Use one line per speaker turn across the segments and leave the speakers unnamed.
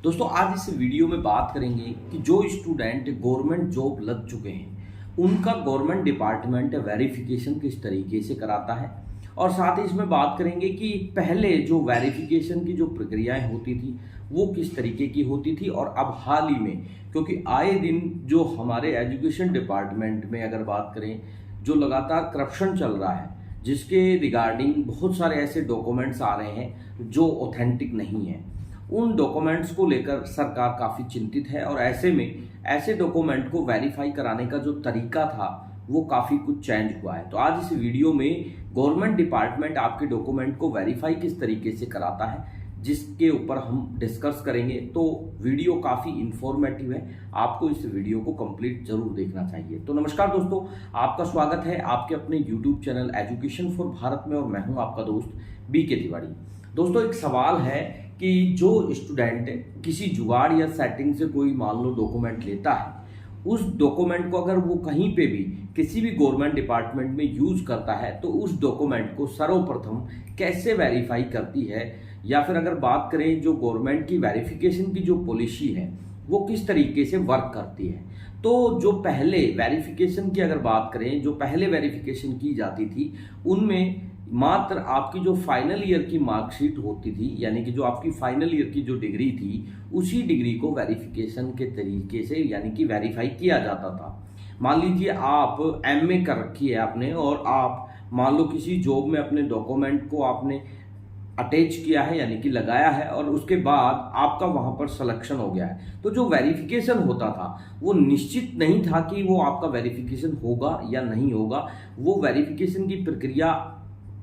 दोस्तों आज इस वीडियो में बात करेंगे कि जो स्टूडेंट गवर्नमेंट जॉब लग चुके हैं उनका गवर्नमेंट डिपार्टमेंट वेरिफिकेशन किस तरीके से कराता है। और साथ ही इसमें बात करेंगे कि पहले जो वेरिफिकेशन की जो प्रक्रियाएं होती थी वो किस तरीके की होती थी और अब हाल ही में, क्योंकि आए दिन जो हमारे एजुकेशन डिपार्टमेंट में अगर बात करें जो लगातार करप्शन चल रहा है, जिसके रिगार्डिंग बहुत सारे ऐसे डॉक्यूमेंट्स आ रहे हैं जो ऑथेंटिक नहीं है, उन डॉक्यूमेंट्स को लेकर सरकार काफ़ी चिंतित है। और ऐसे में ऐसे डॉक्यूमेंट को वेरीफाई कराने का जो तरीका था वो काफ़ी कुछ चेंज हुआ है। तो आज इस वीडियो में गवर्नमेंट डिपार्टमेंट आपके डॉक्यूमेंट को वेरीफाई किस तरीके से कराता है जिसके ऊपर हम डिस्कस करेंगे। तो वीडियो काफ़ी इंफॉर्मेटिव है, आपको इस वीडियो को कंप्लीट जरूर देखना चाहिए। तो नमस्कार दोस्तों, आपका स्वागत है आपके अपने YouTube channel education for Bharat में और मैं हूं आपका दोस्त बीके तिवारी। दोस्तों एक सवाल है कि जो स्टूडेंट किसी जुगाड़ या सेटिंग से कोई मान लो डॉक्यूमेंट लेता है, उस डॉक्यूमेंट को अगर वो कहीं पे भी किसी भी गवर्नमेंट डिपार्टमेंट में यूज करता है तो उस डॉक्यूमेंट को सर्वप्रथम कैसे वेरीफाई करती है, या फिर अगर बात करें जो गवर्नमेंट की वेरिफिकेशन की जो पॉलिसी है वो किस तरीके से वर्क करती है। तो जो पहले वेरिफिकेशन की अगर बात करें, जो पहले वेरिफिकेशन की जाती थी उनमें मात्र आपकी जो फाइनल ईयर की मार्कशीट होती थी, यानी कि जो आपकी फाइनल ईयर की जो डिग्री थी उसी डिग्री को वेरिफिकेशन के तरीके से यानी कि वेरीफाई किया जाता था। मान लीजिए आप एमए कर रखी है आपने और आप मान लो किसी जॉब में अपने डॉक्यूमेंट को आपने अटैच किया है यानी कि लगाया है और उसके बाद आपका वहां पर सिलेक्शन हो गया है, तो जो वेरिफिकेशन होता था वो निश्चित नहीं था कि वो आपका वेरिफिकेशन होगा या नहीं होगा। वो वेरिफिकेशन की प्रक्रिया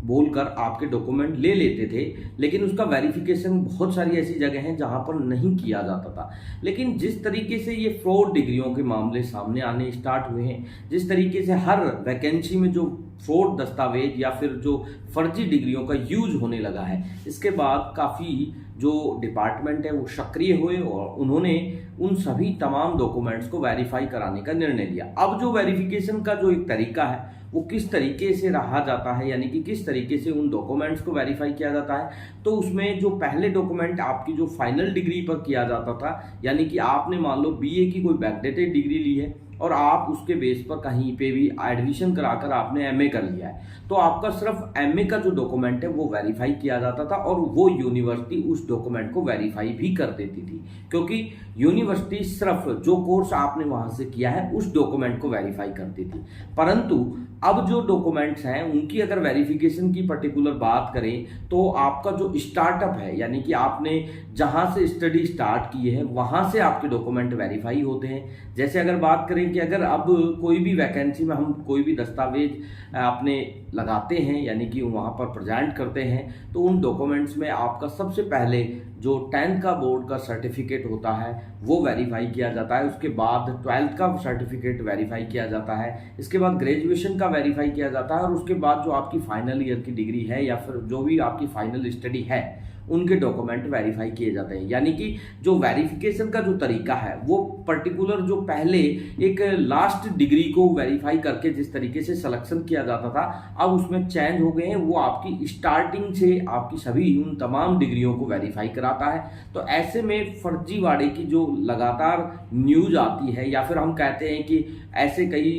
बोलकर आपके डॉक्यूमेंट ले लेते थे, लेकिन उसका वेरिफिकेशन बहुत सारी ऐसी जगह हैं जहां पर नहीं किया जाता था। लेकिन जिस तरीके से ये फ्रॉड डिग्रियों के मामले सामने आने स्टार्ट हुए हैं, जिस तरीके से हर वैकेंसी में जो फ्रॉड दस्तावेज या फिर जो फर्जी डिग्रियों का यूज होने लगा है, इसके बाद काफ़ी जो डिपार्टमेंट है वो सक्रिय हुए और उन्होंने उन सभी तमाम डॉक्यूमेंट्स को वेरीफाई कराने का निर्णय लिया। अब जो वेरिफिकेशन का जो एक तरीका है वो किस तरीके से रहा जाता है, यानी कि किस तरीके से उन डॉक्यूमेंट्स को वेरीफाई किया जाता है, तो उसमें जो पहले डॉक्यूमेंट आपकी जो फाइनल डिग्री पर किया जाता था, यानी कि आपने मान लो बीए की कोई बैकडेटेड डिग्री ली है और आप उसके बेस पर कहीं पे भी एडमिशन कराकर आपने एमए कर लिया है, तो आपका सिर्फ एमए का जो डॉक्यूमेंट है वो वेरीफाई किया जाता था और वो यूनिवर्सिटी उस डॉक्यूमेंट को वेरीफाई भी कर देती थी, क्योंकि यूनिवर्सिटी सिर्फ जो कोर्स आपने वहां से किया है उस डॉक्यूमेंट को वेरीफाई करती थी। परंतु अब जो डॉक्यूमेंट्स हैं उनकी अगर वेरिफिकेशन की पर्टिकुलर बात करें तो आपका जो स्टार्टअप है, यानी कि आपने जहां से स्टडी स्टार्ट की है वहां से आपके डॉक्यूमेंट वेरीफाई होते हैं। जैसे अगर बात करें कि अगर अब कोई भी वैकेंसी में हम कोई भी दस्तावेज अपने लगाते हैं यानी कि वहाँ पर प्रेजेंट करते हैं, तो उन डॉक्यूमेंट्स में आपका सबसे पहले जो 10th का बोर्ड का सर्टिफिकेट होता है वो वेरीफाई किया जाता है, उसके बाद 12th का सर्टिफिकेट वेरीफाई किया जाता है, इसके बाद ग्रेजुएशन का वेरीफाई किया जाता है और उसके बाद जो आपकी फाइनल ईयर की डिग्री है या फिर जो भी आपकी फाइनल स्टडी है उनके डॉक्यूमेंट वेरीफाई किए जाते हैं। यानी कि जो वेरिफिकेशन का जो तरीका है वो पर्टिकुलर जो पहले एक लास्ट डिग्री को वेरीफाई करके जिस तरीके से सिलेक्शन किया जाता था, अब उसमें चेंज हो गए हैं। वो आपकी स्टार्टिंग से आपकी सभी उन तमाम डिग्रियों को वेरीफाई कराता है। तो ऐसे में फर्जीवाड़े की जो लगातार न्यूज आती है, या फिर हम कहते हैं कि ऐसे कई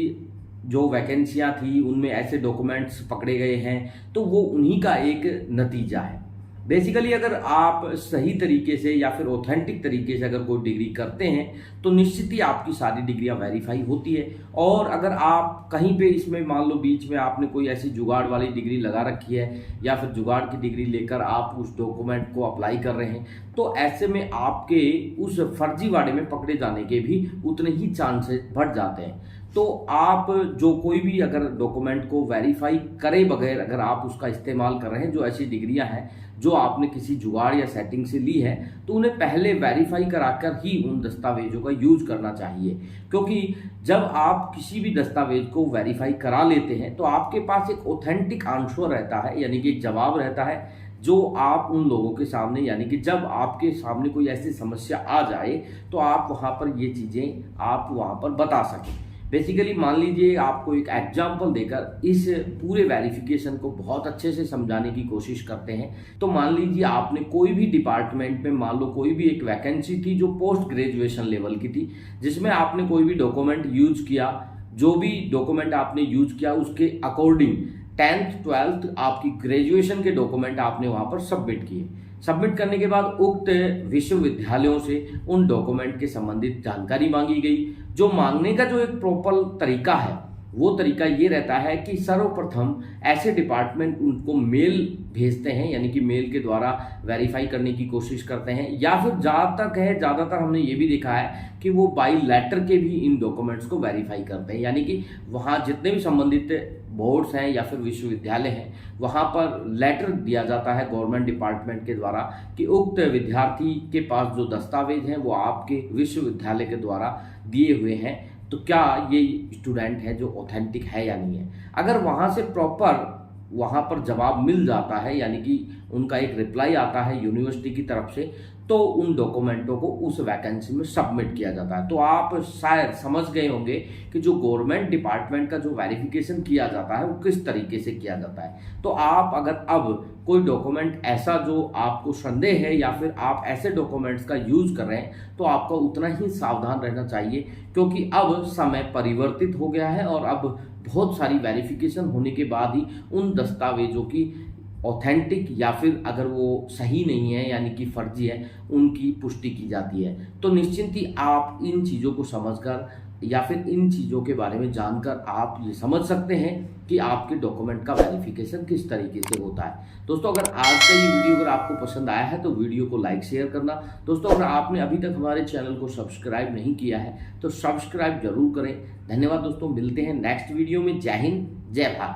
जो वैकेंसियां थी उनमें ऐसे डॉक्यूमेंट्स पकड़े गए हैं, तो वो उन्हीं का एक नतीजा है। बेसिकली अगर आप सही तरीके से या फिर ऑथेंटिक तरीके से अगर कोई डिग्री करते हैं तो निश्चित ही आपकी सारी डिग्रियां वेरीफाई होती है। और अगर आप कहीं पे इसमें मान लो बीच में आपने कोई ऐसी जुगाड़ वाली डिग्री लगा रखी है या फिर जुगाड़ की डिग्री लेकर आप उस डॉक्यूमेंट को अप्लाई कर रहे हैं, तो ऐसे में आपके उस फर्जीवाड़े में पकड़े जाने के भी उतने ही चांसेस बढ़ जाते हैं। तो आप जो कोई भी अगर डॉक्यूमेंट को वेरीफाई करे बगैर अगर आप उसका इस्तेमाल कर रहे हैं, जो ऐसी डिग्रियां हैं जो आपने किसी जुगाड़ या सेटिंग से ली है, तो उन्हें पहले वेरीफाई कराकर ही उन दस्तावेजों का यूज करना चाहिए। क्योंकि जब आप किसी भी दस्तावेज को वेरीफाई करा लेते हैं तो आपके पास एक ऑथेंटिक आंसर रहता है, यानी कि एक जवाब रहता है जो आप उन लोगों के सामने, यानी कि जब आपके सामने कोई ऐसी समस्या आ जाए तो आप वहां पर ये चीजें आप वहां पर बता सकें। बेसिकली मान लीजिए आपको एक एग्जाम्पल देकर इस पूरे वेरिफिकेशन को बहुत अच्छे से समझाने की कोशिश करते हैं। तो मान लीजिए आपने कोई भी डिपार्टमेंट में मान लो कोई भी एक वैकेंसी थी जो पोस्ट ग्रेजुएशन लेवल की थी, जिसमें आपने कोई भी डॉक्यूमेंट यूज किया, जो भी डॉक्यूमेंट आपने यूज किया उसके अकॉर्डिंग 10th 12th आपकी ग्रेजुएशन के डॉक्यूमेंट आपने वहां पर सबमिट किए। सबमिट करने के बाद उक्त विश्वविद्यालयों से उन डॉक्यूमेंट के संबंधित जानकारी मांगी गई। जो मांगने का जो एक प्रॉपर तरीका है वो तरीका ये रहता है कि सर्वप्रथम ऐसे डिपार्टमेंट उनको मेल भेजते हैं, यानी कि मेल के द्वारा वेरीफाई करने की कोशिश करते हैं, या फिर ज़्यादातर हमने ये भी देखा है कि वो बाई लेटर के भी इन डॉक्यूमेंट्स को वेरीफाई करते हैं। यानी कि वहाँ जितने भी संबंधित बोर्ड्स हैं या फिर विश्वविद्यालय हैं वहाँ पर लेटर दिया जाता है गवर्नमेंट डिपार्टमेंट के द्वारा कि उक्त विद्यार्थी के पास जो दस्तावेज हैं वो आपके विश्वविद्यालय के द्वारा दिए हुए हैं, तो क्या ये स्टूडेंट है जो ऑथेंटिक है या नहीं है। अगर वहाँ से प्रॉपर वहाँ पर जवाब मिल जाता है, यानी कि उनका एक रिप्लाई आता है यूनिवर्सिटी की तरफ से, तो उन डॉक्यूमेंटों को उस वैकेंसी में सबमिट किया जाता है। तो आप शायद समझ गए होंगे कि जो गवर्नमेंट डिपार्टमेंट का जो वेरिफिकेशन किया जाता है वो किस तरीके से किया जाता है। तो आप अगर अब कोई डॉक्यूमेंट ऐसा जो आपको संदेह है या फिर आप ऐसे डॉक्यूमेंट्स का यूज कर रहे हैं तो आपको उतना ही सावधान रहना चाहिए, क्योंकि अब समय परिवर्तित हो गया है और अब बहुत सारी वेरिफिकेशन होने के बाद ही उन दस्तावेजों की ऑथेंटिक या फिर अगर वो सही नहीं है यानी कि फर्जी है उनकी पुष्टि की जाती है। तो निश्चिंत ही आप इन चीज़ों को समझकर या फिर इन चीज़ों के बारे में जानकर आप ये समझ सकते हैं कि आपके डॉक्यूमेंट का वेरिफिकेशन किस तरीके से होता है। दोस्तों अगर आज का ये वीडियो अगर आपको पसंद आया है तो वीडियो को लाइक शेयर करना। दोस्तों अगर आपने अभी तक हमारे चैनल को सब्सक्राइब नहीं किया है तो सब्सक्राइब जरूर करें। धन्यवाद दोस्तों, मिलते हैं नेक्स्ट वीडियो में। जय हिंद, जय भारत।